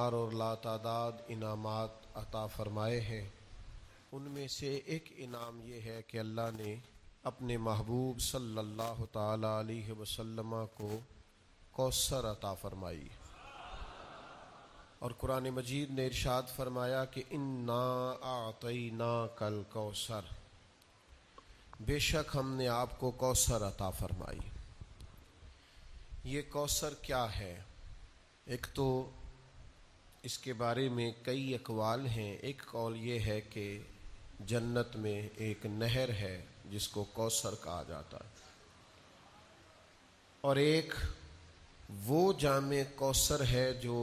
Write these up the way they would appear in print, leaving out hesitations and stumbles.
شمار اور لاتعداد انعامات عطا فرمائے ہیں، ان میں سے ایک انعام یہ ہے کہ اللہ نے اپنے محبوب صلی اللہ تعالی علیہ وسلم کو کوثر عطا فرمائی، اور قرآن مجید نے ارشاد فرمایا کہ انا اعطیناک الکوثر، بے شک ہم نے آپ کو کوثر عطا فرمائی۔ یہ کوثر کیا ہے؟ ایک تو اس کے بارے میں کئی اقوال ہیں۔ ایک قول یہ ہے کہ جنت میں ایک نہر ہے جس کو کوثر کہا جاتا ہے، اور ایک وہ جام کوثر ہے جو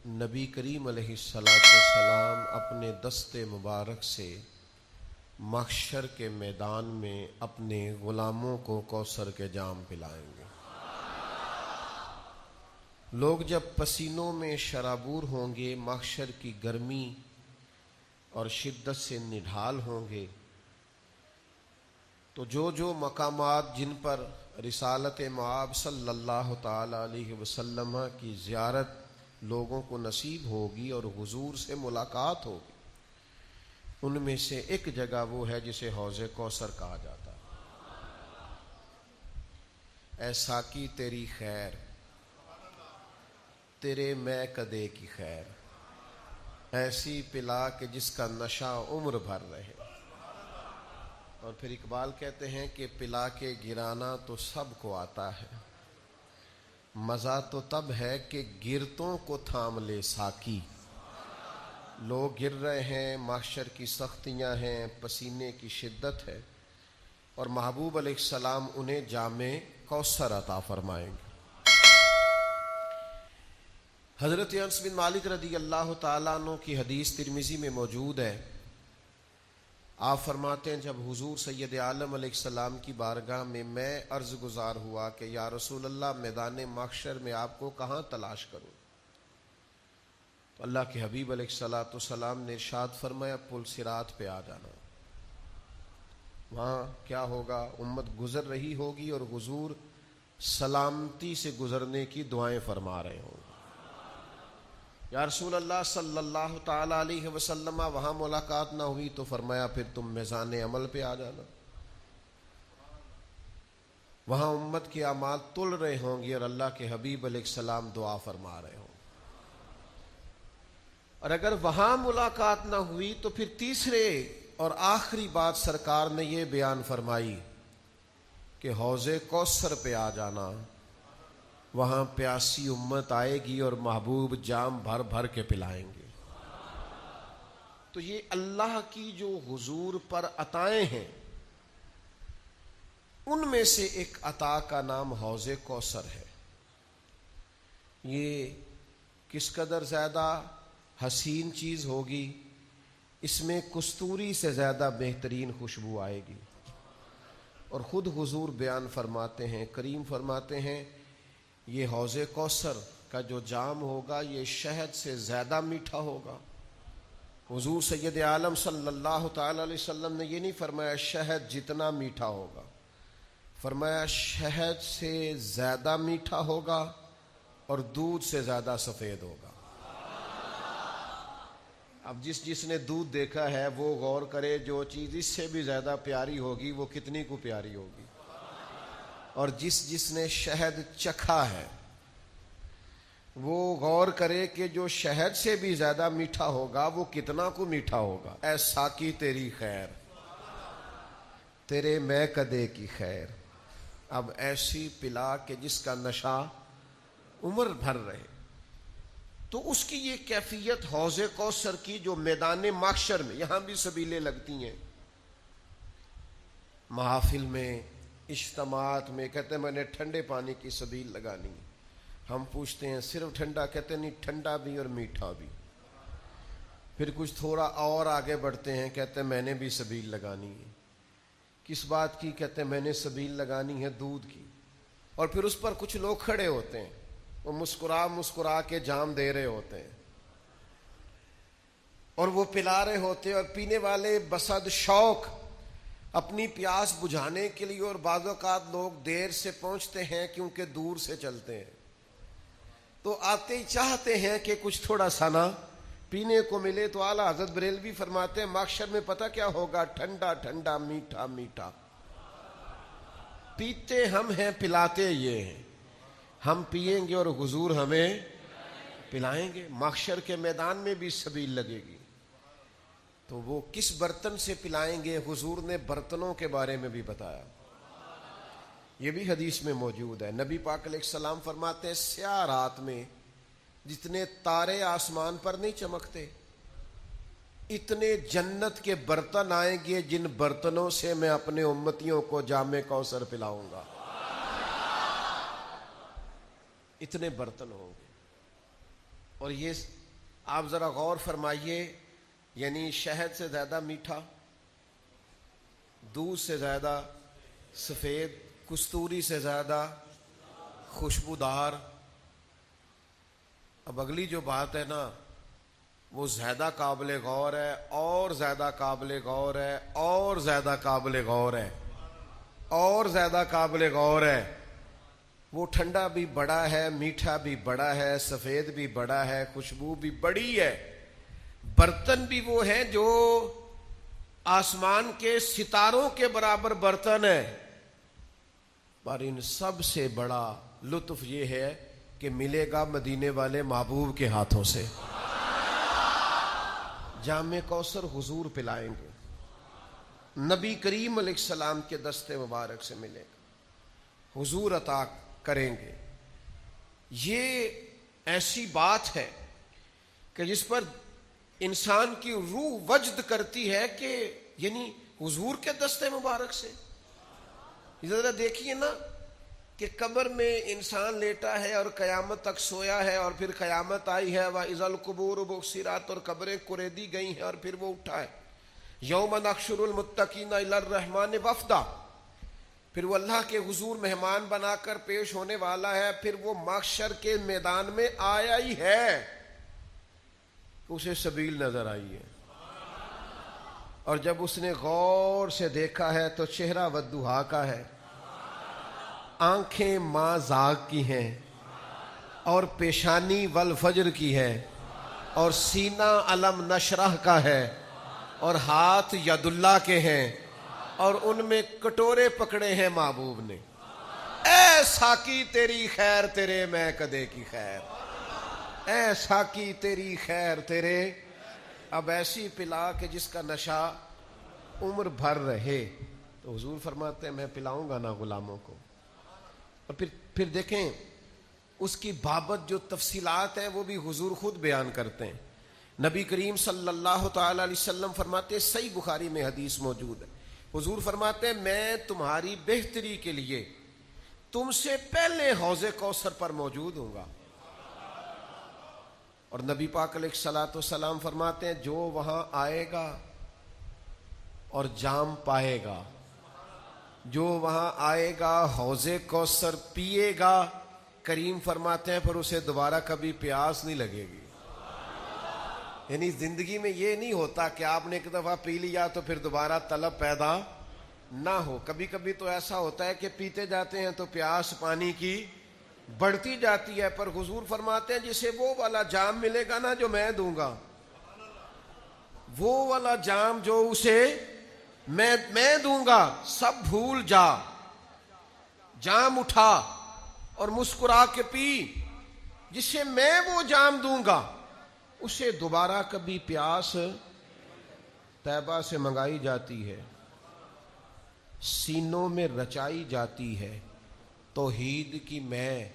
نبی کریم علیہ السلام اپنے دست مبارک سے محشر کے میدان میں اپنے غلاموں کو کوثر کے جام پلائیں گے۔ لوگ جب پسینوں میں شرابور ہوں گے، محشر کی گرمی اور شدت سے نڈھال ہوں گے، تو جو مقامات جن پر رسالت مآب صلی اللہ تعالی علیہ وسلم کی زیارت لوگوں کو نصیب ہوگی اور حضور سے ملاقات ہوگی، ان میں سے ایک جگہ وہ ہے جسے حوض کوثر کہا جاتا ہے۔ اے ساقی تیری خیر، تیرے میں کدے کی خیر، ایسی پلا کہ جس کا نشہ عمر بھر رہے۔ اور پھر اقبال کہتے ہیں کہ پلا کے گرانا تو سب کو آتا ہے، مزہ تو تب ہے کہ گرتوں کو تھام لے ساقی۔ لوگ گر رہے ہیں، محشر کی سختیاں ہیں، پسینے کی شدت ہے، اور محبوب علیہ السلام انہیں جام کوثر عطا فرمائیں گے۔ حضرت انس بن مالک رضی اللہ تعالیٰ عنہ کی حدیث ترمذی میں موجود ہے۔ آپ فرماتے ہیں جب حضور سید عالم علیہ السلام کی بارگاہ میں عرض گزار ہوا کہ یا رسول اللہ، میدان محشر میں آپ کو کہاں تلاش کروں، تو اللہ کے حبیب علیہ السلام نے ارشاد فرمایا پل صراط پہ آ جانا۔ وہاں کیا ہوگا؟ امت گزر رہی ہوگی اور حضور سلامتی سے گزرنے کی دعائیں فرما رہے ہوں گے۔ یا رسول اللہ صلی اللہ تعالی علیہ وسلم، وہاں ملاقات نہ ہوئی تو فرمایا پھر تم میزان عمل پہ آ جانا۔ وہاں امت کے اعمال تل رہے ہوں گے اور اللہ کے حبیب علیہ السلام دعا فرما رہے ہوں گے۔ اور اگر وہاں ملاقات نہ ہوئی تو پھر تیسرے اور آخری بات سرکار نے یہ بیان فرمائی کہ حوض کوثر پہ آ جانا۔ وہاں پیاسی امت آئے گی اور محبوب جام بھر بھر کے پلائیں گے۔ تو یہ اللہ کی جو حضور پر عطائیں ہیں، ان میں سے ایک عطا کا نام حوض کوثر ہے۔ یہ کس قدر زیادہ حسین چیز ہوگی، اس میں کستوری سے زیادہ بہترین خوشبو آئے گی۔ اور خود حضور بیان فرماتے ہیں، کریم فرماتے ہیں، یہ حوض کوثر کا جو جام ہوگا یہ شہد سے زیادہ میٹھا ہوگا۔ حضور سید عالم صلی اللہ تعالی علیہ وسلم نے یہ نہیں فرمایا شہد جتنا میٹھا ہوگا، فرمایا شہد سے زیادہ میٹھا ہوگا اور دودھ سے زیادہ سفید ہوگا۔ اب جس نے دودھ دیکھا ہے وہ غور کرے، جو چیز اس سے بھی زیادہ پیاری ہوگی وہ کتنی کو پیاری ہوگی۔ اور جس نے شہد چکھا ہے وہ غور کرے کہ جو شہد سے بھی زیادہ میٹھا ہوگا وہ کتنا کو میٹھا ہوگا۔ اے ساقی تیری خیر، تیرے میں کدے کی خیر، اب ایسی پلا کہ جس کا نشہ عمر بھر رہے۔ تو اس کی یہ کیفیت حوض کوثر کی جو میدان محشر میں، یہاں بھی سبیلیں لگتی ہیں، محافل میں، اجتماعات میں، کہتے ہیں میں نے ٹھنڈے پانی کی سبیل لگانی۔ ہم پوچھتے ہیں صرف ٹھنڈا؟ کہتے ہیں نہیں، ٹھنڈا بھی اور میٹھا بھی۔ پھر کچھ تھوڑا اور آگے بڑھتے ہیں، کہتے ہیں میں نے بھی سبیل لگانی ہے۔ کس بات کی؟ کہتے ہیں میں نے سبیل لگانی ہے دودھ کی۔ اور پھر اس پر کچھ لوگ کھڑے ہوتے ہیں، وہ مسکرا کے جام دے رہے ہوتے ہیں اور وہ پلا رہے ہوتے ہیں، اور پینے والے بصد شوق اپنی پیاس بجھانے کے لیے، اور بعض اوقات لوگ دیر سے پہنچتے ہیں کیونکہ دور سے چلتے ہیں، تو آتے ہی چاہتے ہیں کہ کچھ تھوڑا سا نا پینے کو ملے. تو اعلیٰ حضرت بریلوی فرماتے ہیں محشر میں پتہ کیا ہوگا؟ ٹھنڈا ٹھنڈا میٹھا میٹھا. پیتے ہم ہیں پلاتے یہ ہیں. ہم پئیں گے اور حضور ہمیں پلائیں گے. محشر کے میدان میں بھی سبیل لگے گی. تو وہ کس برتن سے پلائیں گے؟ حضور نے برتنوں کے بارے میں بھی بتایا. یہ بھی حدیث میں موجود ہے. نبی پاک علیہ السلام فرماتے ہیں سیاہ رات میں جتنے تارے آسمان پر نہیں چمکتے اتنے جنت کے برتن آئیں گے جن برتنوں سے میں اپنے امتیوں کو جام کوثر پلاؤں گا. اتنے برتن ہوں گے. اور یہ آپ ذرا غور فرمائیے، یعنی شہد سے زیادہ میٹھا، دودھ سے زیادہ سفید، کستوری سے زیادہ خوشبودار. اب اگلی جو بات ہے نا وہ زیادہ قابل غور ہے، اور زیادہ قابل غور ہے، اور زیادہ قابل غور ہے، اور زیادہ قابل غور ہے. وہ ٹھنڈا بھی بڑا ہے، میٹھا بھی بڑا ہے، سفید بھی بڑا ہے، خوشبو بھی بڑی ہے. برتن بھی وہ ہیں جو آسمان کے ستاروں کے برابر برتن ہے. پر ان سب سے بڑا لطف یہ ہے کہ ملے گا مدینے والے محبوب کے ہاتھوں سے. جام کوثر حضور پلائیں گے، نبی کریم علیہ السلام کے دستے مبارک سے ملے گا، حضور عطا کریں گے. یہ ایسی بات ہے کہ جس پر انسان کی روح وجد کرتی ہے کہ یعنی حضور کے دستے مبارک سے. ذرا دیکھیے نا کہ قبر میں انسان لیٹا ہے اور قیامت تک سویا ہے، اور پھر قیامت آئی ہے، وَإِذَا الْقُبُورُ بُعْثِرَتْ، اور قبریں کریدی گئی ہیں، اور پھر وہ اٹھا ہے. یوم نحشر المتقین الی الرحمن وفدا، پھر وہ اللہ کے حضور مہمان بنا کر پیش ہونے والا ہے. پھر وہ محشر کے میدان میں آیا ہی ہے، اسے سبیل نظر آئی ہے. اور جب اس نے غور سے دیکھا ہے تو چہرہ والضحیٰ کا ہے، آنکھیں ماں زاغ کی ہیں، اور پیشانی والفجر کی ہے، اور سینہ علم نشرح کا ہے، اور ہاتھ ید اللہ کے ہیں، اور ان میں کٹورے پکڑے ہیں محبوب نے. اے ساقی تیری خیر تیرے میں کدے کی خیر، اے ساقی تیری خیر تیرے. اب ایسی پلا کہ جس کا نشہ عمر بھر رہے. تو حضور فرماتے ہیں میں پلاؤں گا نا غلاموں کو. اور پھر دیکھیں اس کی بابت جو تفصیلات ہیں وہ بھی حضور خود بیان کرتے ہیں. نبی کریم صلی اللہ تعالی علیہ وسلم فرماتے ہیں، صحیح بخاری میں حدیث موجود ہے، حضور فرماتے ہیں میں تمہاری بہتری کے لیے تم سے پہلے حوض کوثر پر موجود ہوں گا. اور نبی پاک علیہ الصلوۃ والسلام فرماتے ہیں جو وہاں آئے گا اور جام پائے گا، جو وہاں آئے گا حوض کوثر پیے گا، کریم فرماتے ہیں پھر اسے دوبارہ کبھی پیاس نہیں لگے گی. یعنی زندگی میں یہ نہیں ہوتا کہ آپ نے ایک دفعہ پی لیا تو پھر دوبارہ طلب پیدا نہ ہو. کبھی کبھی تو ایسا ہوتا ہے کہ پیتے جاتے ہیں تو پیاس پانی کی بڑھتی جاتی ہے. پر حضور فرماتے ہیں جسے وہ والا جام ملے گا نا جو میں دوں گا، وہ والا جام جو اسے میں دوں گا، سب بھول جا، جام اٹھا اور مسکرا کے پی. جسے میں وہ جام دوں گا اسے دوبارہ کبھی پیاس طیبہ سے منگائی جاتی ہے، سینوں میں رچائی جاتی ہے. توحید کی میں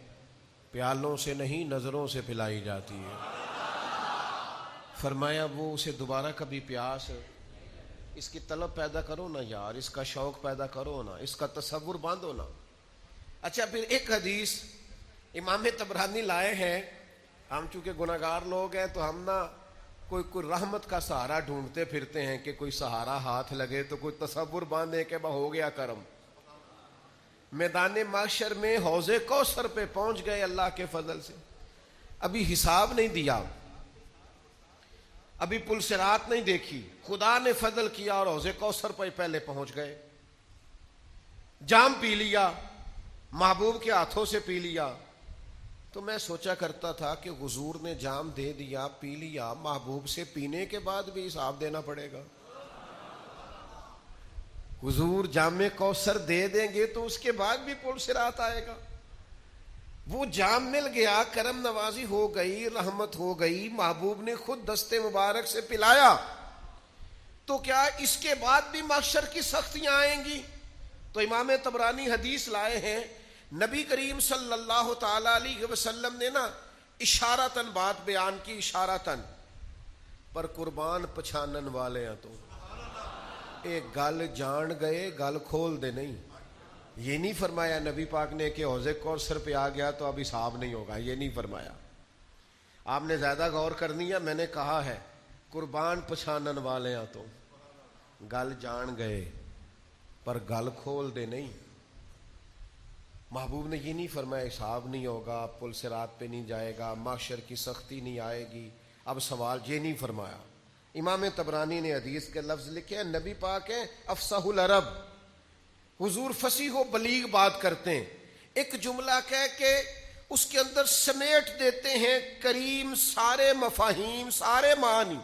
پیالوں سے نہیں نظروں سے پلائی جاتی ہے. فرمایا وہ اسے دوبارہ کبھی پیاس، اس کی طلب پیدا کرو نا یار، اس کا شوق پیدا کرو نا، اس کا تصور باندھو نا. اچھا پھر ایک حدیث امام طبرانی لائے ہیں. ہم چونکہ گناہگار لوگ ہیں تو ہم نا کوئی رحمت کا سہارا ڈھونڈتے پھرتے ہیں کہ کوئی سہارا ہاتھ لگے تو کوئی تصور باندھے کہ ہو گیا کرم. میدان محشر میں حوض کوثر پہ پہنچ گئے اللہ کے فضل سے. ابھی حساب نہیں دیا، ابھی پل صراط نہیں دیکھی، خدا نے فضل کیا اور حوض کوثر پہ پہلے پہنچ گئے. جام پی لیا، محبوب کے ہاتھوں سے پی لیا. تو میں سوچا کرتا تھا کہ حضور نے جام دے دیا، پی لیا، محبوب سے پینے کے بعد بھی حساب دینا پڑے گا۔ حضور جام کوثر دے دیں گے تو اس کے بعد بھی پل صراط آئے گا۔ وہ جام مل گیا، کرم نوازی ہو گئی، رحمت ہو گئی، محبوب نے خود دستے مبارک سے پلایا، تو کیا اس کے بعد بھی محشر کی سختیاں آئیں گی؟ تو امام طبرانی حدیث لائے ہیں، نبی کریم صلی اللہ تعالی علیہ وسلم نے نا اشارتاً بات بیان کی، اشارتاً، پر قربان پچھانن والے ہیں تو ایک گل جان گئے، گل کھول دے نہیں۔ یہ نہیں فرمایا نبی پاک نے کہ حوض کوثر پہ آ گیا تو اب حساب نہیں ہوگا، یہ نہیں فرمایا۔ آپ نے زیادہ غور کرنی ہے، میں نے کہا ہے قربان پچھانن والے ہیں تو گل جان گئے پر گل کھول دے نہیں۔ محبوب نے یہ نہیں فرمایا حساب نہیں ہوگا، پل صراط پہ نہیں جائے گا، محشر کی سختی نہیں آئے گی، اب سوال یہ نہیں فرمایا۔ امام طبرانی نے حدیث کے لفظ لکھے ہیں، نبی پاک ہیں افصح العرب، حضور فصیح و بلیغ بات کرتے ہیں، ایک جملہ کہہ کے اس کے اندر سمیٹ دیتے ہیں کریم سارے مفاہیم، سارے معنی۔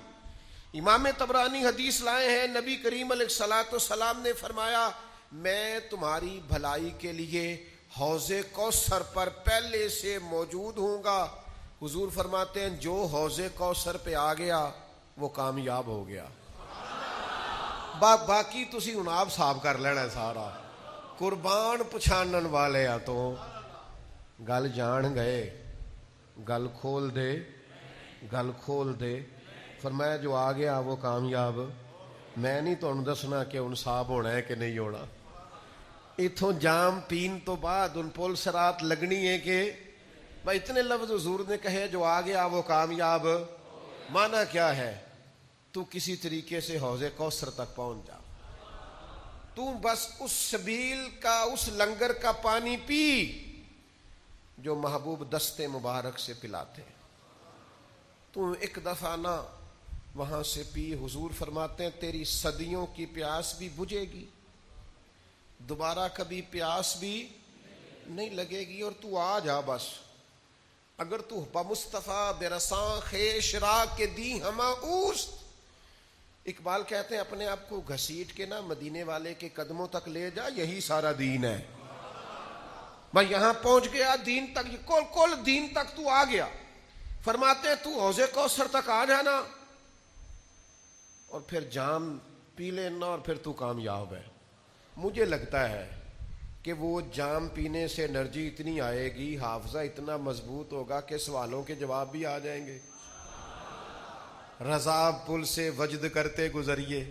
امام طبرانی حدیث لائے ہیں، نبی کریم علیہ الصلوۃ والسلام نے فرمایا میں تمہاری بھلائی کے لیے حوض کوثر پر پہلے سے موجود ہوں گا۔ حضور فرماتے ہیں جو حوض کوثر پہ آ گیا وہ کامیاب ہو گیا۔ باقی تسی ہن آپ صاحب کر لینا سارا۔ قربان پچھانن والے آ تو گل جان گئے، گل کھول دے، گل کھول دے۔ فرمایا جو آ گیا وہ کامیاب۔ میں نہیں تمہیں دسنا کہ ان صاحب ہونا ہے کہ نہیں ہونا۔ اتھوں جام پین تو بعد ان پل صراط لگنی ہے کہ بھائی اتنے لفظ حضور نے کہے جو آ گیا وہ کامیاب۔ معنی کیا ہے؟ تو کسی طریقے سے حوض کوثر تک پہنچ جا، تو بس اس سبیل کا، اس لنگر کا پانی پی جو محبوب دستے مبارک سے پلاتے۔ تو ایک دفعہ نہ وہاں سے پی، حضور فرماتے ہیں تیری صدیوں کی پیاس بھی بجھے گی، دوبارہ کبھی پیاس بھی نہیں لگے گی، اور تو آ جا بس۔ اگر تو بمصطفیٰ برساں خیش را کے دی ہما اوست، اقبال کہتے ہیں اپنے آپ کو گھسیٹ کے نا مدینے والے کے قدموں تک لے جا، یہی سارا دین ہے۔ میں یہاں پہنچ گیا، دین تک، کل دین تک تو آ گیا۔ فرماتے ہیں تو حوض کوثر تک آ جانا اور پھر جام پی لینا اور پھر تو کامیاب ہے۔ مجھے لگتا ہے کہ وہ جام پینے سے انرجی اتنی آئے گی، حافظہ اتنا مضبوط ہوگا کہ سوالوں کے جواب بھی آ جائیں گے۔ رضا پل سے وجد کرتے گزریے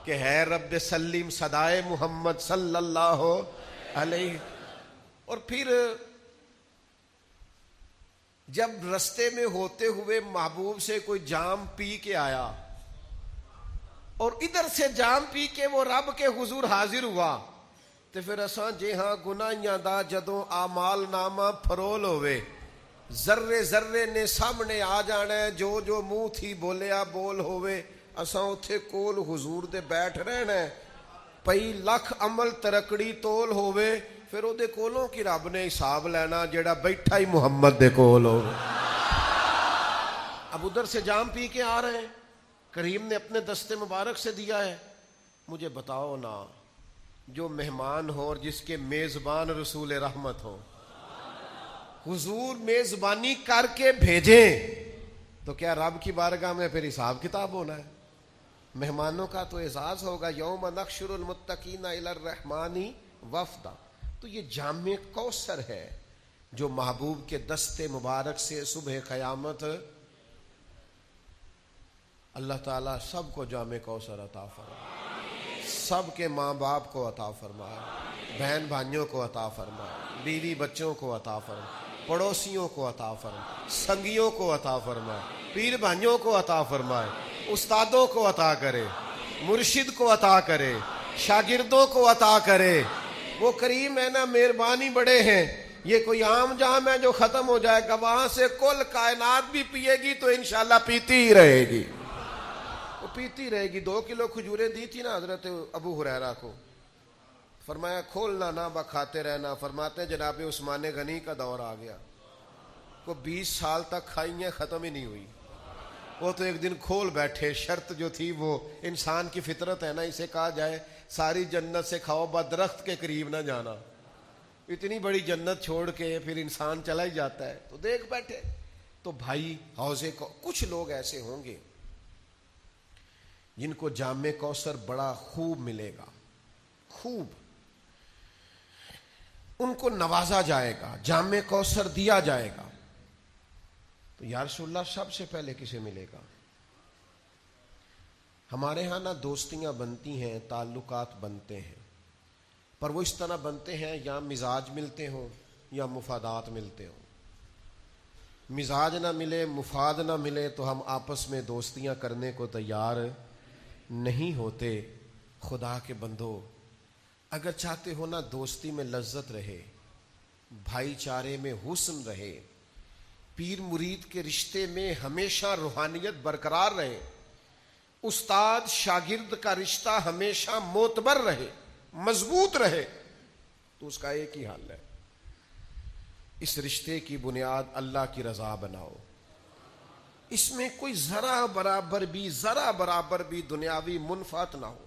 کہ ہے رب سلیم صدائے محمد صلی اللہ علیہ۔ اور پھر جب رستے میں ہوتے ہوئے محبوب سے کوئی جام پی کے آیا اور ادھر سے جام پی کے وہ رب کے حضور حاضر ہوا، تو پھر اساں جے ہاں گناہیاں دا جدوں اعمال نامہ فرول ہوئے، ذرے ذرے نے سامنے آ جانا ہے، جو جو منہ تھی بولیا بول ہوئے، اساں اتھے کول حضور دے بیٹھ رہنا ہے۔ پئی لکھ عمل ترکڑی تول ہوئے، پھر او دے کولوں کی رب نے حساب لینا جیڑا بیٹھا ہی محمد دے کول ہوئے۔ اب ادھر سے جام پی کے آ رہے ہیں، کریم نے اپنے دستے مبارک سے دیا ہے۔ مجھے بتاؤ نا، جو مہمان ہو اور جس کے میزبان رسول رحمت ہو، حضور میزبانی کر کے بھیجیں، تو کیا رب کی بارگاہ میں پھر حساب کتاب ہونا ہے؟ مہمانوں کا تو اعزاز ہوگا، یوم نحشر المتقین الی الرحمن وفدا۔ تو یہ جامع کوثر ہے جو محبوب کے دستے مبارک سے صبح قیامت اللہ تعالیٰ سب کو جامع کوثر عطا فرمائے، سب کے ماں باپ کو عطا فرمائے، بہن بھائیوں کو عطا فرمائے، بیوی بچوں کو عطا فرمائے، پڑوسیوں کو عطا فرمائے، سنگیوں کو عطا فرمائے، پیر بھائیوں کو عطا فرمائے، استادوں کو عطا کرے، مرشد کو عطا کرے، شاگردوں کو عطا کرے۔ وہ کریم ہے نا، مہربانی بڑے ہیں۔ یہ کوئی عام جام ہے جو ختم ہو جائے گا؟ وہاں سے کل کائنات بھی پیے گی تو انشاءاللہ پیتی ہی رہے گی، وہ پیتی رہے گی۔ 2 کلو کھجوریں دی تھی نا حضرت ابو ہریرہ کو، فرمایا کھولنا نہ کھاتے رہنا۔ فرماتے ہیں جناب عثمان غنی کا دور آ گیا، کو 20 سال تک کھائی ہیں ختم ہی نہیں ہوئی. وہ تو ایک دن کھول بیٹھے. شرط جو تھی وہ انسان کی فطرت ہے نا, اسے کہا جائے ساری جنت سے کھاؤ درخت کے قریب نہ جانا. اتنی بڑی جنت چھوڑ کے پھر انسان چلا ہی جاتا ہے, تو دیکھ بیٹھے. تو بھائی حوضے کو کچھ لوگ ایسے ہوں گے جن کو جام کوثر بڑا خوب ملے گا, خوب ان کو نوازا جائے گا, جام کوثر دیا جائے گا. تو یا رسول اللہ سب سے پہلے کسے ملے گا؟ ہمارے ہاں نہ دوستیاں بنتی ہیں, تعلقات بنتے ہیں, پر وہ اس طرح بنتے ہیں یا مزاج ملتے ہوں یا مفادات ملتے ہوں. مزاج نہ ملے, مفاد نہ ملے تو ہم آپس میں دوستیاں کرنے کو تیار نہیں ہوتے. خدا کے بندو, اگر چاہتے ہو نا دوستی میں لذت رہے, بھائی چارے میں حسن رہے, پیر مرید کے رشتے میں ہمیشہ روحانیت برقرار رہے, استاد شاگرد کا رشتہ ہمیشہ معتبر رہے, مضبوط رہے, تو اس کا ایک ہی حل ہے, اس رشتے کی بنیاد اللہ کی رضا بناؤ. اس میں کوئی ذرا برابر بھی دنیاوی منفعت نہ ہو,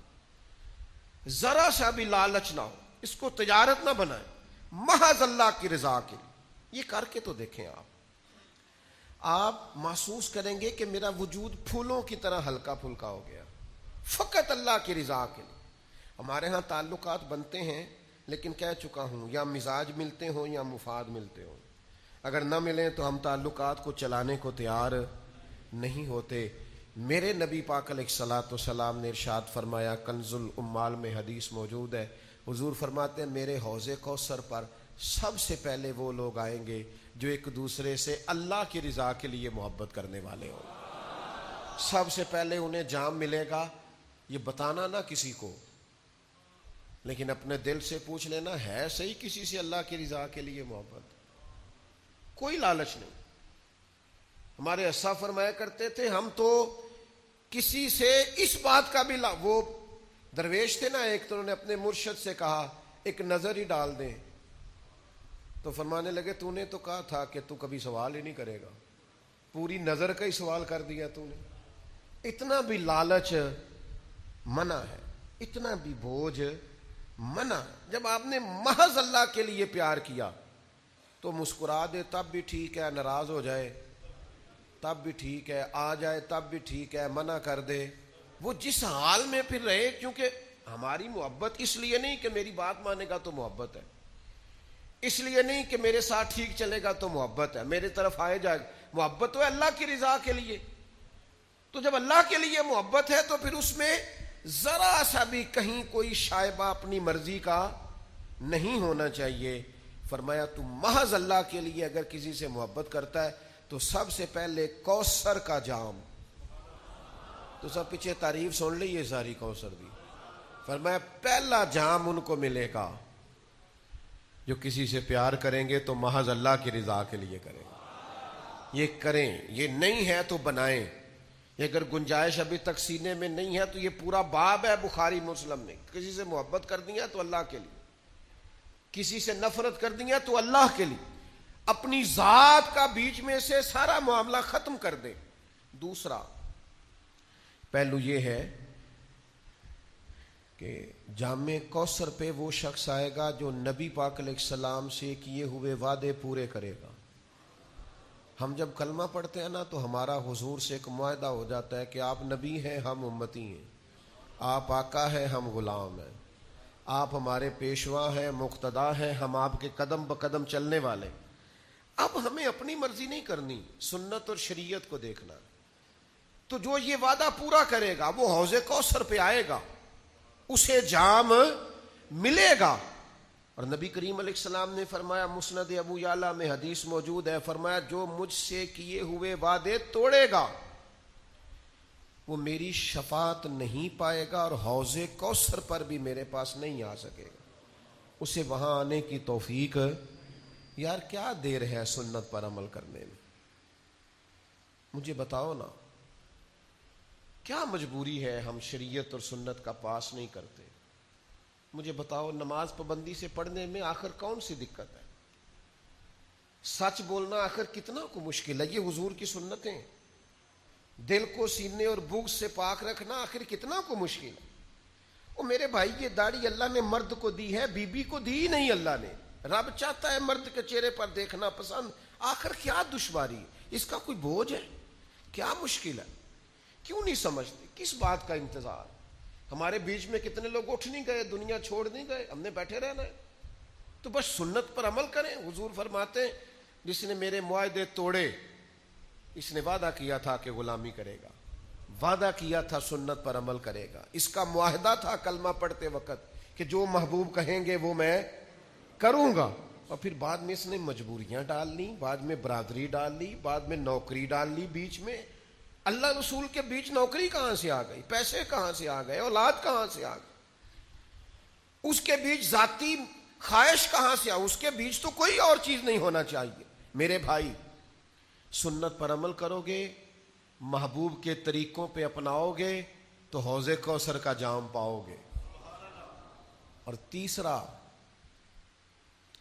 ذرا سا بھی لالچ نہ ہو. اس کو تجارت نہ بنائیں, محض اللہ کی رضا کے لیے. یہ کر کے تو دیکھیں آپ محسوس کریں گے کہ میرا وجود پھولوں کی طرح ہلکا پھلکا ہو گیا, فقط اللہ کی رضا کے لیے. ہمارے ہاں تعلقات بنتے ہیں, لیکن کہہ چکا ہوں یا مزاج ملتے ہوں یا مفاد ملتے ہوں. اگر نہ ملیں تو ہم تعلقات کو چلانے کو تیار نہیں ہوتے. میرے نبی پاک علیہ الصلوۃ والسلام نے ارشاد فرمایا, کنز الامال میں حدیث موجود ہے, حضور فرماتے ہیں میرے حوض کوثر پر سب سے پہلے وہ لوگ آئیں گے جو ایک دوسرے سے اللہ کی رضا کے لیے محبت کرنے والے ہوں. سب سے پہلے انہیں جام ملے گا, یہ بتانا نہ کسی کو, لیکن اپنے دل سے پوچھ لینا ہے صحیح کسی سے اللہ کی رضا کے لیے محبت, کوئی لالچ نہیں. ہمارے اسا فرمایا کرتے تھے ہم تو کسی سے اس بات کا بھی وہ درویش تھے نا ایک, تو انہوں نے اپنے مرشد سے کہا ایک نظر ہی ڈال دیں, تو فرمانے لگے تو نے تو کہا تھا کہ تو کبھی سوال ہی نہیں کرے گا, پوری نظر کا ہی سوال کر دیا تو نے. اتنا بھی لالچ منع ہے, اتنا بھی بوجھ منع. جب آپ نے محض اللہ کے لیے پیار کیا تو مسکرا دے تب بھی ٹھیک ہے, ناراض ہو جائے تب بھی ٹھیک ہے, آ جائے تب بھی ٹھیک ہے, منع کر دے, وہ جس حال میں پھر رہے. کیونکہ ہماری محبت اس لیے نہیں کہ میری بات مانے گا تو محبت ہے, اس لیے نہیں کہ میرے ساتھ ٹھیک چلے گا تو محبت ہے, میرے طرف آئے جائے گا. محبت تو ہے اللہ کی رضا کے لیے. تو جب اللہ کے لیے محبت ہے تو پھر اس میں ذرا سا بھی کہیں کوئی شائبہ اپنی مرضی کا نہیں ہونا چاہیے. فرمایا تو محض اللہ کے لیے اگر کسی سے محبت کرتا ہے تو سب سے پہلے کوثر کا جام, تو سب پیچھے تعریف سن لی یہ ساری کوثر دی. فرمایا پہلا جام ان کو ملے گا جو کسی سے پیار کریں گے تو محض اللہ کی رضا کے لیے کریں گے. یہ کریں, یہ نہیں ہے تو بنائیں. یہ اگر گنجائش ابھی تک سینے میں نہیں ہے تو یہ پورا باب ہے بخاری مسلم میں. کسی سے محبت کر دیا تو اللہ کے لیے, کسی سے نفرت کر دیا تو اللہ کے لیے, اپنی ذات کا بیچ میں سے سارا معاملہ ختم کر دیں. دوسرا پہلو یہ ہے کہ جامع کوثر پہ وہ شخص آئے گا جو نبی پاک علیہ السلام سے کیے ہوئے وعدے پورے کرے گا. ہم جب کلمہ پڑھتے ہیں نا تو ہمارا حضور سے ایک معاہدہ ہو جاتا ہے کہ آپ نبی ہیں, ہم امتی ہیں, آپ آقا ہیں, ہم غلام ہیں, آپ ہمارے پیشوا ہیں, مقتدا ہیں, ہم آپ کے قدم بقدم چلنے والے. اب ہمیں اپنی مرضی نہیں کرنی, سنت اور شریعت کو دیکھنا. تو جو یہ وعدہ پورا کرے گا وہ حوض کوثر پہ آئے گا, اسے جام ملے گا. اور نبی کریم علیہ السلام نے فرمایا, مسند ابو یعلا میں حدیث موجود ہے, فرمایا جو مجھ سے کیے ہوئے وعدے توڑے گا وہ میری شفاعت نہیں پائے گا اور حوض کوثر پر بھی میرے پاس نہیں آ سکے گا. اسے وہاں آنے کی توفیق. یار کیا دیر ہے سنت پر عمل کرنے میں, مجھے بتاؤ نا, کیا مجبوری ہے ہم شریعت اور سنت کا پاس نہیں کرتے؟ مجھے بتاؤ, نماز پابندی سے پڑھنے میں آخر کون سی دقت ہے؟ سچ بولنا آخر کتنا کو مشکل ہے. یہ حضور کی سنتیں. دل کو سینے اور بغض سے پاک رکھنا آخر کتنا کو مشکل ہے. او میرے بھائی یہ داڑھی اللہ نے مرد کو دی ہے, بی بی کو دی ہی نہیں اللہ نے. رب چاہتا ہے مرد کے چہرے پر دیکھنا پسند. آخر کیا دشواری ہے, اس کا کوئی بوجھ ہے, کیا مشکل ہے؟ کیوں نہیں سمجھتے؟ کس بات کا انتظار؟ ہمارے بیچ میں کتنے لوگ اٹھ نہیں گئے, دنیا چھوڑ نہیں گئے, ہم نے بیٹھے رہنا ہے. تو بس سنت پر عمل کریں. حضور فرماتے ہیں جس نے میرے معاہدے توڑے اس نے وعدہ کیا تھا کہ غلامی کرے گا, وعدہ کیا تھا سنت پر عمل کرے گا. اس کا معاہدہ تھا کلمہ پڑھتے وقت کہ جو محبوب کہیں گے وہ میں کروں گا. اور پھر بعد میں اس نے مجبوریاں ڈال لی, بعد میں برادری ڈال لی, بعد میں نوکری ڈال لی بیچ میں. اللہ رسول کے بیچ نوکری کہاں سے آ گئی, پیسے کہاں سے آ گئے, اولاد کہاں سے آ گئی, اس کے بیچ ذاتی خواہش کہاں سے آ, اس کے بیچ تو کوئی اور چیز نہیں ہونا چاہیے. میرے بھائی سنت پر عمل کرو گے, محبوب کے طریقوں پہ اپناؤ گے تو حوض کوثر کا جام پاؤ گے. اور تیسرا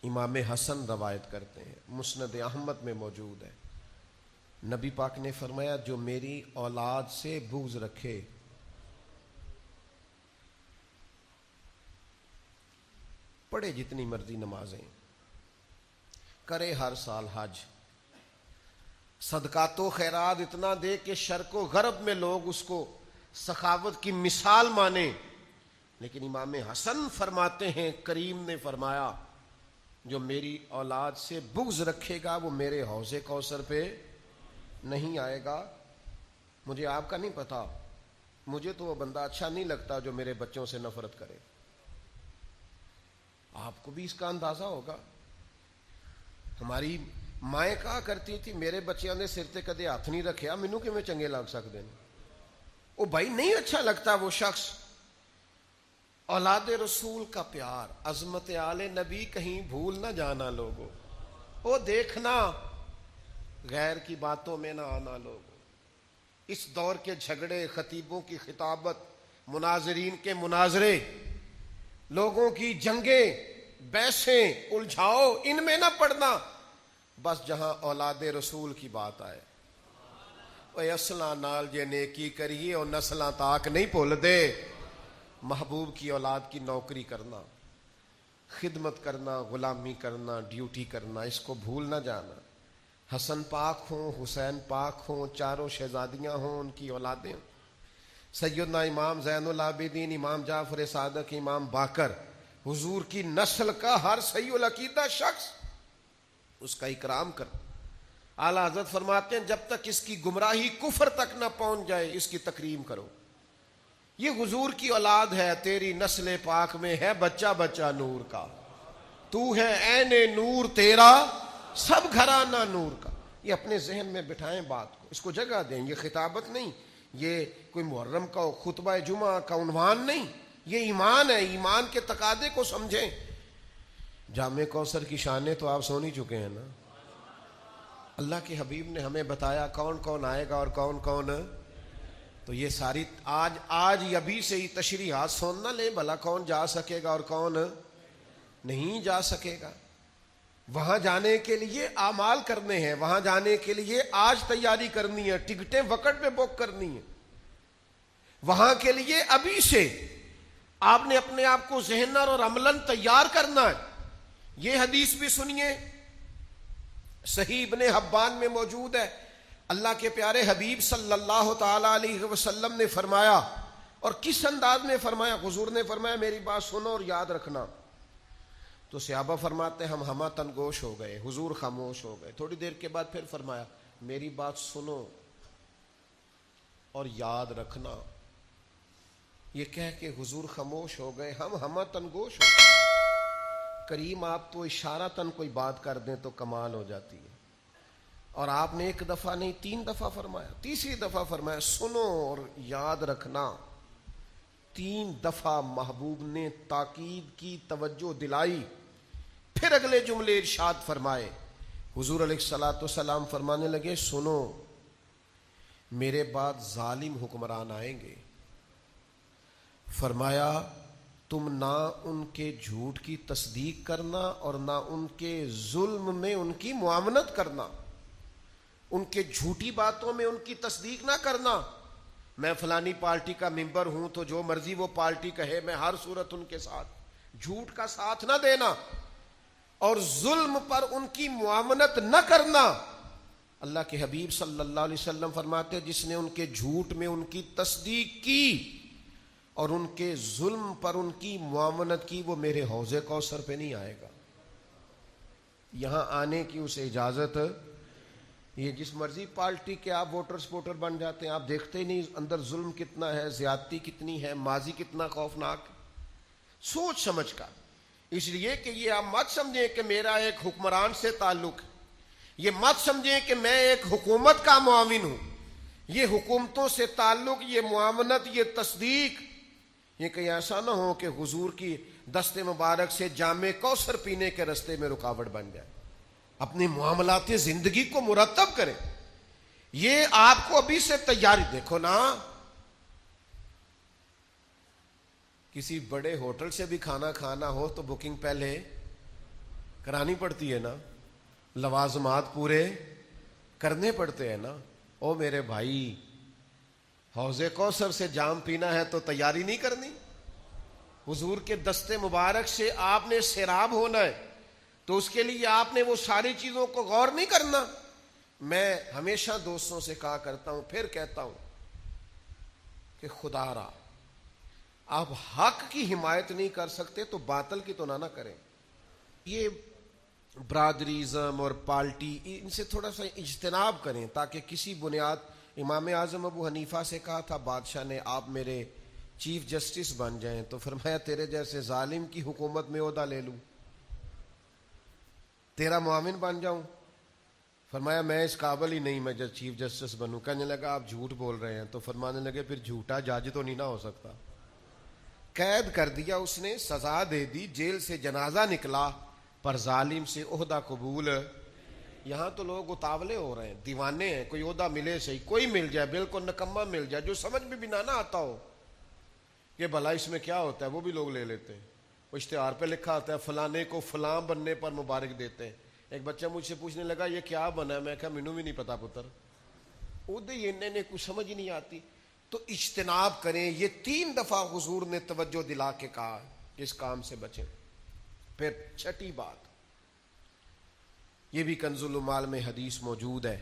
امام حسن روایت کرتے ہیں, مسند احمد میں موجود ہے. نبی پاک نے فرمایا جو میری اولاد سے بغض رکھے پڑھے جتنی مرضی نمازیں, کرے ہر سال حج, صدقات و خیرات اتنا دے کہ شرق و غرب میں لوگ اس کو سخاوت کی مثال مانیں, لیکن امام حسن فرماتے ہیں کریم نے فرمایا جو میری اولاد سے بغض رکھے گا وہ میرے حوض کوثر پہ نہیں آئے گا. مجھے آپ کا نہیں پتا, مجھے تو وہ بندہ اچھا نہیں لگتا جو میرے بچوں سے نفرت کرے. آپ کو بھی اس کا اندازہ ہوگا. ہماری مائیں کہا کرتی تھی میرے بچیاں نے سر تے کدے ہاتھ نہیں رکھیا, مینوں کیویں چنگے لگ سکتے ہیں. او بھائی نہیں اچھا لگتا وہ شخص. اولاد رسول کا پیار, عظمت آل نبی کہیں بھول نہ جانا لوگوں, وہ دیکھنا غیر کی باتوں میں نہ آنا لوگوں. اس دور کے جھگڑے, خطیبوں کی خطابت, مناظرین کے مناظرے, لوگوں کی جنگیں, بحثیں, الجھاؤ, ان میں نہ پڑنا. بس جہاں اولاد رسول کی بات آئے اوے اصلاں نال جے نیکی کریے اور نسلاں تاک نہیں بھول دے. محبوب کی اولاد کی نوکری کرنا, خدمت کرنا, غلامی کرنا, ڈیوٹی کرنا, اس کو بھول نہ جانا. حسن پاک ہوں, حسین پاک ہوں, چاروں شہزادیاں ہوں, ان کی اولادیں, سیدنا امام زین العابدین, امام جعفر صادق, امام باقر, حضور کی نسل کا ہر صحیح العقیدہ شخص اس کا اکرام کر. اعلیٰ حضرت فرماتے ہیں جب تک اس کی گمراہی کفر تک نہ پہنچ جائے اس کی تکریم کرو. یہ حضور کی اولاد ہے, تیری نسل پاک میں ہے بچہ بچہ نور کا, تو ہے عین نور تیرا سب گھرانہ نور کا. یہ اپنے ذہن میں بٹھائیں بات کو, اس کو جگہ دیں. یہ خطابت نہیں, یہ کوئی محرم کا خطبہ جمعہ کا عنوان نہیں, یہ ایمان ہے. ایمان کے تقاضے کو سمجھیں. جامع کوثر کی شانیں تو آپ سن ہی چکے ہیں نا. اللہ کے حبیب نے ہمیں بتایا کون کون آئے گا اور کون کون, تو یہ ساری آج ابھی سے ہی تشریحات سن نہ لیں بھلا کون جا سکے گا اور کون نہیں جا سکے گا. وہاں جانے کے لیے اعمال کرنے ہیں, وہاں جانے کے لیے آج تیاری کرنی ہے, ٹکٹیں وقت پہ بک کرنی ہیں. وہاں کے لیے ابھی سے آپ نے اپنے آپ کو ذہناً اور عملاً تیار کرنا ہے. یہ حدیث بھی سنیے, صحیح ابن حبان میں موجود ہے. اللہ کے پیارے حبیب صلی اللہ تعالی علیہ وسلم نے فرمایا, اور کس انداز میں فرمایا. حضور نے فرمایا میری بات سنو اور یاد رکھنا. تو صحابہ فرماتے ہم ہمہ تنگوش ہو گئے, حضور خاموش ہو گئے. تھوڑی دیر کے بعد پھر فرمایا میری بات سنو اور یاد رکھنا. یہ کہہ کے حضور خاموش ہو گئے, ہم ہمہ تنگوش ہو گئے. کریم آپ تو اشارتاً کوئی بات کر دیں تو کمال ہو جاتی ہے, اور آپ نے ایک دفعہ نہیں 3 دفعہ فرمایا. تیسری دفعہ فرمایا سنو اور یاد رکھنا. 3 دفعہ محبوب نے تاکید کی, توجہ دلائی. پھر اگلے جملے ارشاد فرمائے. حضور علیہ الصلوۃ والسلام فرمانے لگے سنو میرے بعد ظالم حکمران آئیں گے. فرمایا تم نہ ان کے جھوٹ کی تصدیق کرنا اور نہ ان کے ظلم میں ان کی معاونت کرنا، ان کے جھوٹی باتوں میں ان کی تصدیق نہ کرنا۔ میں فلانی پارٹی کا ممبر ہوں تو جو مرضی وہ پارٹی کہے میں ہر صورت ان کے ساتھ، جھوٹ کا ساتھ نہ دینا اور ظلم پر ان کی معاونت نہ کرنا۔ اللہ کے حبیب صلی اللہ علیہ وسلم فرماتے ہیں جس نے ان کے جھوٹ میں ان کی تصدیق کی اور ان کے ظلم پر ان کی معاونت کی، وہ میرے حوض کوثر پہ نہیں آئے گا۔ یہاں آنے کی اسے اجازت، یہ جس مرضی پارٹی کے آپ ووٹر سپورٹر بن جاتے ہیں، آپ دیکھتے ہی نہیں اندر ظلم کتنا ہے، زیادتی کتنی ہے، ماضی کتنا خوفناک۔ سوچ سمجھ کر، اس لیے کہ یہ آپ مت سمجھیں کہ میرا ایک حکمران سے تعلق ہے، یہ مت سمجھیں کہ میں ایک حکومت کا معاون ہوں، یہ حکومتوں سے تعلق، یہ معاونت، یہ تصدیق، یہ کہیں ایسا نہ ہو کہ حضور کی دست مبارک سے جام کوثر پینے کے راستے میں رکاوٹ بن جائے۔ اپنی معاملات زندگی کو مرتب کریں۔ یہ آپ کو ابھی سے تیاری، دیکھو نا، کسی بڑے ہوٹل سے بھی کھانا کھانا ہو تو بکنگ پہلے کرانی پڑتی ہے نا، لوازمات پورے کرنے پڑتے ہیں نا۔ او میرے بھائی، حوض کوثر سے جام پینا ہے تو تیاری نہیں کرنی؟ حضور کے دست مبارک سے آپ نے سیراب ہونا ہے تو اس کے لیے آپ نے وہ ساری چیزوں کو غور نہیں کرنا؟ میں ہمیشہ دوستوں سے کہا کرتا ہوں، پھر کہتا ہوں کہ خدا را آپ حق کی حمایت نہیں کر سکتے تو باطل کی تو نہ کریں۔ یہ برادریزم اور پارٹی، ان سے تھوڑا سا اجتناب کریں تاکہ کسی بنیاد۔ امام اعظم ابو حنیفہ سے کہا تھا بادشاہ نے آپ میرے چیف جسٹس بن جائیں، تو فرمایا تیرے جیسے ظالم کی حکومت میں عہدہ لے لوں، تیرا معاون بن جاؤں؟ فرمایا میں اس قابل ہی نہیں میں جب چیف جسٹس بنوں۔ کہنے لگا آپ جھوٹ بول رہے ہیں، تو فرمانے لگے پھر جھوٹا جج تو نہیں نہ ہو سکتا۔ قید کر دیا اس نے، سزا دے دی، جیل سے جنازہ نکلا، پر ظالم سے عہدہ قبول۔ یہاں تو لوگ اتاولے ہو رہے ہیں، دیوانے ہیں، کوئی عہدہ ملے صحیح، کوئی مل جائے، بالکل نکما مل جائے، جو سمجھ میں بھی نہ آتا ہو کہ بھلا اس میں کیا ہوتا ہے، وہ بھی لوگ لے لیتے ہیں۔ وہ اشتہار پہ لکھا ہوتا ہے فلانے کو فلاں بننے پر مبارک دیتے ہیں۔ ایک بچہ مجھ سے پوچھنے لگا یہ کیا بنا ہے؟ میں کہا مینوں بھی نہیں پتا پتر، عہدے انہیں کچھ سمجھ ہی نہیں آتی۔ تو اجتناب کریں، یہ 3 دفعہ حضور نے توجہ دلا کے کہا کہ اس کام سے بچیں۔ پھر چھٹی بات، یہ بھی کنز العمال میں حدیث موجود ہے،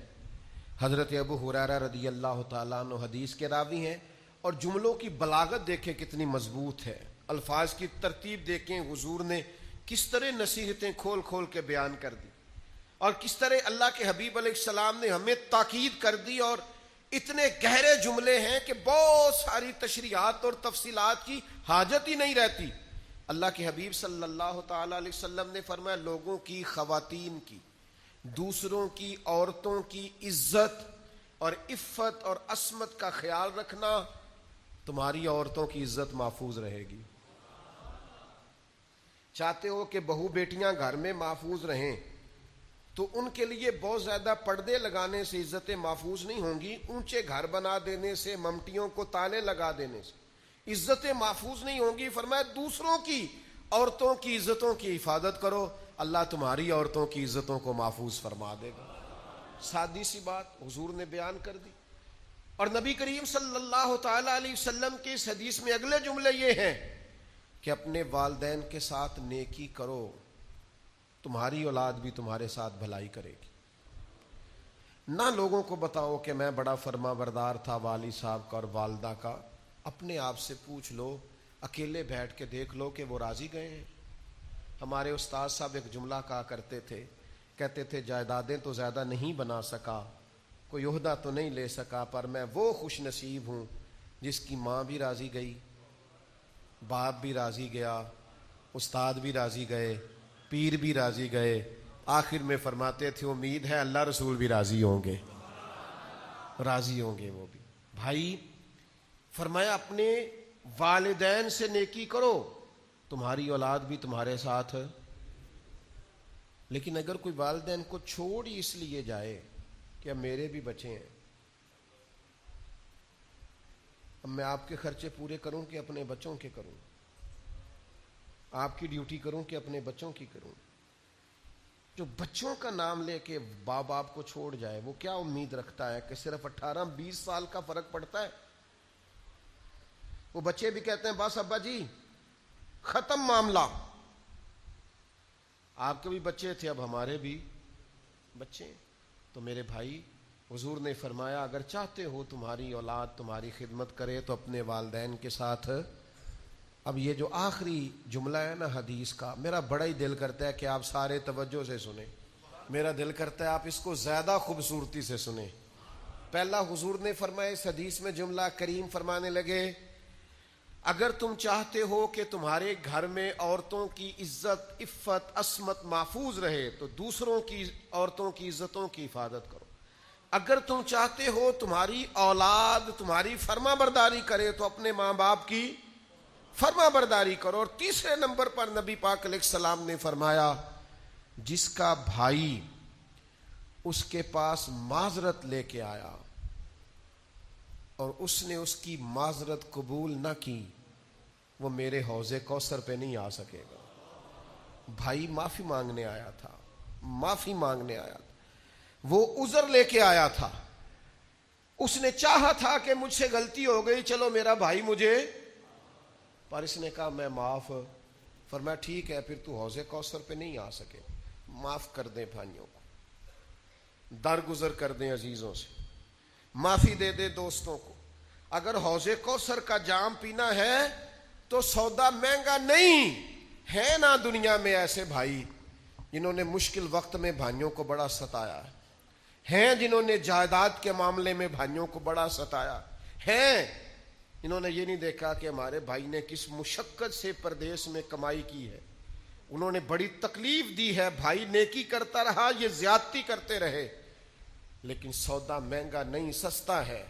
حضرت ابو ہریرہ رضی اللہ تعالیٰ عنہ حدیث کے راوی ہیں، اور جملوں کی بلاغت دیکھیں کتنی مضبوط ہے، الفاظ کی ترتیب دیکھیں، حضور نے کس طرح نصیحتیں کھول کھول کے بیان کر دی، اور کس طرح اللہ کے حبیب علیہ السلام نے ہمیں تاکید کر دی، اور اتنے گہرے جملے ہیں کہ بہت ساری تشریحات اور تفصیلات کی حاجت ہی نہیں رہتی۔ اللہ کے حبیب صلی اللہ تعالی علیہ وسلم نے فرمایا لوگوں کی، خواتین کی، دوسروں کی عورتوں کی عزت اور عفت اور عصمت کا خیال رکھنا، تمہاری عورتوں کی عزت محفوظ رہے گی۔ چاہتے ہو کہ بہو بیٹیاں گھر میں محفوظ رہیں تو ان کے لیے بہت زیادہ پردے لگانے سے عزتیں محفوظ نہیں ہوں گی، اونچے گھر بنا دینے سے، ممٹیوں کو تالے لگا دینے سے عزتیں محفوظ نہیں ہوں گی۔ فرمایا دوسروں کی عورتوں کی عزتوں کی حفاظت کرو، اللہ تمہاری عورتوں کی عزتوں کو محفوظ فرما دے گا۔ سادی سی بات حضور نے بیان کر دی، اور نبی کریم صلی اللہ تعالی علیہ وسلم کی اس حدیث میں اگلے جملے یہ ہیں کہ اپنے والدین کے ساتھ نیکی کرو، تمہاری اولاد بھی تمہارے ساتھ بھلائی کرے گی۔ نہ لوگوں کو بتاؤ کہ میں بڑا فرما بردار تھا والد صاحب کا اور والدہ کا، اپنے آپ سے پوچھ لو، اکیلے بیٹھ کے دیکھ لو کہ وہ راضی گئے ہیں۔ ہمارے استاد صاحب ایک جملہ کہا کرتے تھے، کہتے تھے جائیدادیں تو زیادہ نہیں بنا سکا، کوئی عہدہ تو نہیں لے سکا، پر میں وہ خوش نصیب ہوں جس کی ماں بھی راضی گئی، باپ بھی راضی گیا، استاد بھی راضی گئے، پیر بھی راضی گئے، آخر میں فرماتے تھے امید ہے اللہ رسول بھی راضی ہوں گے، راضی ہوں گے وہ بھی۔ بھائی فرمایا اپنے والدین سے نیکی کرو، تمہاری اولاد بھی تمہارے ساتھ۔ لیکن اگر کوئی والدین کو چھوڑ ہی اس لیے جائے کہ اب میرے بھی بچے ہیں، اب میں آپ کے خرچے پورے کروں کہ اپنے بچوں کے کروں، آپ کی ڈیوٹی کروں کہ اپنے بچوں کی کروں؟ جو بچوں کا نام لے کے باپ باپ کو چھوڑ جائے وہ کیا امید رکھتا ہے کہ صرف 18-20 سال کا فرق پڑتا ہے؟ وہ بچے بھی کہتے ہیں بس ابا جی ختم معاملہ. آپ کے بھی بچے تھے، اب ہمارے بھی بچے. تو میرے بھائی، حضور نے فرمایا اگر چاہتے ہو تمہاری اولاد تمہاری خدمت کرے تو اپنے والدین کے ساتھ. اب یہ جو آخری جملہ ہے نا حدیث کا، میرا بڑا ہی دل کرتا ہے کہ آپ سارے توجہ سے سنیں. میرا دل کرتا ہے آپ اس کو زیادہ خوبصورتی سے سنیں. پہلا حضور نے فرمایا اس حدیث میں جملہ کریم فرمانے لگے اگر تم چاہتے ہو کہ تمہارے گھر میں عورتوں کی عزت عفت عصمت محفوظ رہے تو دوسروں کی عورتوں کی عزتوں کی حفاظت کرو. اگر تم چاہتے ہو تمہاری اولاد تمہاری فرما برداری کرے تو اپنے ماں باپ کی فرما برداری کرو. اور تیسرے نمبر پر نبی پاک علیہ السلام نے فرمایا جس کا بھائی اس کے پاس معذرت لے کے آیا اور اس نے اس کی معذرت قبول نہ کی وہ میرے حوض کوثر پہ نہیں آ سکے گا. بھائی معافی مانگنے آیا تھا، معافی مانگنے آیا تھا، وہ عذر لے کے آیا تھا، اس نے چاہا تھا کہ مجھ سے غلطی ہو گئی چلو میرا بھائی مجھے، پر اس نے کہا میں معاف. فرمایا ٹھیک ہے پھر تو حوض کوثر پہ نہیں آ سکے. معاف کر دیں بھائیوں کو، درگزر کر دیں عزیزوں سے، معافی دے دے دوستوں کو. اگر حوض کوثر کا جام پینا ہے تو سودا مہنگا نہیں ہے. نا دنیا میں ایسے بھائی جنہوں نے مشکل وقت میں بھائیوں کو بڑا ستایا ہیں جنہوں نے جائیداد کے معاملے میں بھائیوں کو بڑا ستایا ہیں، انہوں نے یہ نہیں دیکھا کہ ہمارے بھائی نے کس مشقت سے پردیس میں کمائی کی ہے، انہوں نے بڑی تکلیف دی ہے. بھائی نیکی کرتا رہا، یہ زیادتی کرتے رہے، لیکن سودا مہنگا نہیں سستا ہے.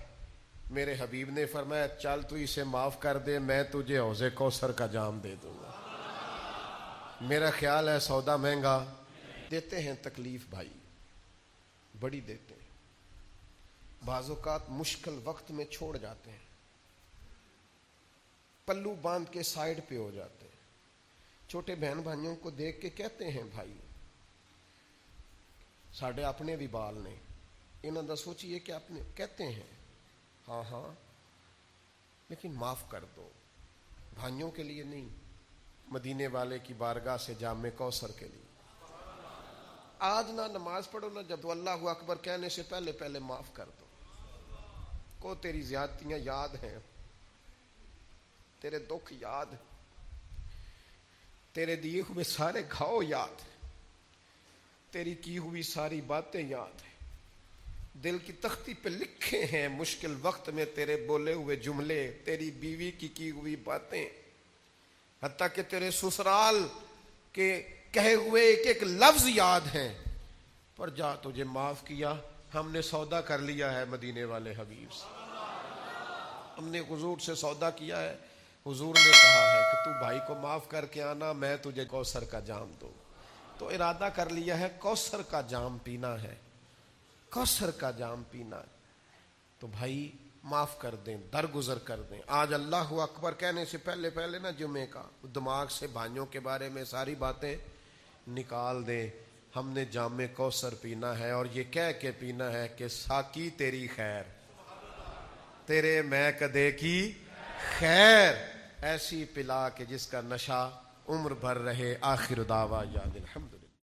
میرے حبیب نے فرمایا چل تو اسے معاف کر دے میں تجھے حوض کوثر کا جام دے دوں گا. میرا خیال ہے سودا مہنگا دیتے ہیں، تکلیف بھائی بڑی دیتے ہیں، بعض اوقات مشکل وقت میں چھوڑ جاتے ہیں، پلو باندھ کے سائیڈ پہ ہو جاتے ہیں. چھوٹے بہن بھائیوں کو دیکھ کے کہتے ہیں بھائی ساڈے اپنے بھی بال نے انہوں نے سوچیے کہ اپنے کہتے ہیں ہاں ہاں لیکن معاف کر دو. بھائیوں کے لیے نہیں، مدینے والے کی بارگاہ سے جام کوثر کے لیے. آج نہ نماز پڑھو نہ جب اللہ اکبر کہنے سے پہلے پہلے معاف کر دو. کو تیری زیادتیاں یاد ہیں، تیرے دکھ یاد، تیرے دیے ہوئے سارے گھاؤ یاد، تیری کی ہوئی ساری باتیں یاد ہیں، دل کی تختی پہ لکھے ہیں مشکل وقت میں تیرے بولے ہوئے جملے، تیری بیوی کی ہوئی باتیں، حتیٰ کہ تیرے سسرال کے کہے ہوئے ایک ایک لفظ یاد ہیں. پر جا تجھے معاف کیا، ہم نے سودا کر لیا ہے مدینے والے حبیب سے، ہم نے حضور سے سودا کیا ہے. حضور نے کہا ہے کہ تو بھائی کو معاف کر کے آنا میں تجھے کوثر کا جام دوں. تو ارادہ کر لیا ہے کوثر کا جام پینا ہے، کوثر کا جام پینا ہے. تو بھائی معاف کر دیں، درگزر کر دیں. آج اللہ اکبر کہنے سے پہلے پہلے نا جمعے کا دماغ سے بھائیوں کے بارے میں ساری باتیں نکال دیں. ہم نے جام کوثر پینا ہے اور یہ کہہ کے پینا ہے کہ ساقی تیری خیر، تیرے میں کدے کی خیر، ایسی پلا کہ جس کا نشہ عمر بھر رہے. آخر دعویٰ یاد الحمد.